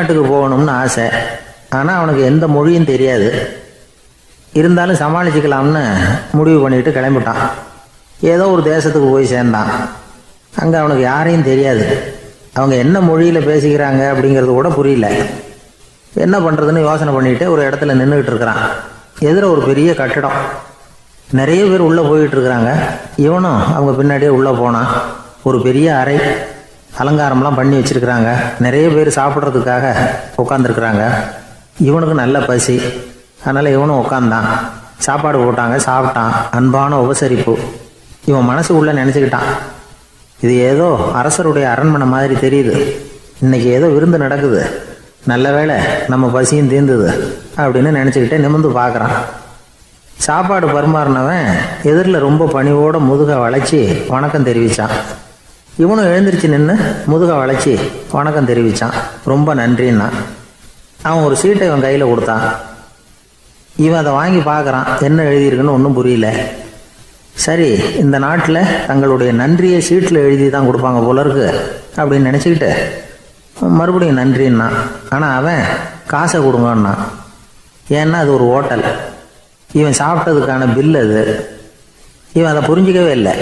வெளிநாட்டுக்கு போகணும்னு ஆசை. ஆனால் அவனுக்கு எந்த மொழியும் தெரியாது. இருந்தாலும் சமாளிச்சுக்கலாம்னு முடிவு பண்ணிட்டு கிளம்பிட்டான். ஏதோ ஒரு தேசத்துக்கு போய் சேர்ந்தான். அங்கே அவனுக்கு யாரையும் தெரியாது. அவங்க என்ன மொழியில் பேசிக்கிறாங்க அப்படிங்கிறது கூட புரியல. என்ன பண்ணுறதுன்னு யோசனை பண்ணிட்டு ஒரு இடத்துல நின்றுக்கிட்டு இருக்கிறான். எதிர ஒரு பெரிய கட்டடம், நிறைய பேர் உள்ளே போயிட்டு இருக்கிறாங்க. இவனும் அவங்க பின்னாடியே உள்ளே போனான். ஒரு பெரிய அறை, அலங்காரம்லாம் பண்ணி வச்சிருக்கிறாங்க. நிறைய பேர் சாப்பிட்றதுக்காக உட்காந்துருக்குறாங்க. இவனுக்கு நல்ல பசி, அதனால் இவனும் உட்காந்தான். சாப்பாடு போட்டாங்க, சாப்பிட்டான். அன்பான உபசரிப்பு. இவன் மனசுக்குள்ளே நினச்சிக்கிட்டான், இது ஏதோ அரசருடைய அரண்மனை மாதிரி தெரியுது. இன்னைக்கு ஏதோ விருந்து நடக்குது, நல்ல வேளை நம்ம பசியும் தீர்ந்தது அப்படின்னு நினச்சிக்கிட்டே நிமிர்ந்து பார்க்குறான். சாப்பாடு பரிமாறினவன் எதிரில் ரொம்ப பணிவோட முதுக வளைச்சி வணக்கம் தெரிவித்தான். இவனும் எழுந்திரிச்சு நின்று முதுக வளைச்சி வணக்கம் தெரிவித்தான். ரொம்ப நன்றின்னா. அவன் ஒரு சீட்டை இவன் கையில் கொடுத்தான். இவன் அதை வாங்கி பார்க்குறான். என்ன எழுதியிருக்குன்னு ஒன்றும் புரியல. சரி, இந்த நாட்டில் தங்களுடைய நன்றியை சீட்டில் எழுதி தான் கொடுப்பாங்க போல இருக்கு அப்படின்னு நினச்சிக்கிட்டு மறுபடியும் நன்றின்னா. ஆனால் அவன் காசை கொடுங்கன்னா. ஏன்னா அது ஒரு ஹோட்டல், இவன் சாப்பிட்டதுக்கான பில் அது. இவன் அதை புரிஞ்சிக்கவே இல்லை.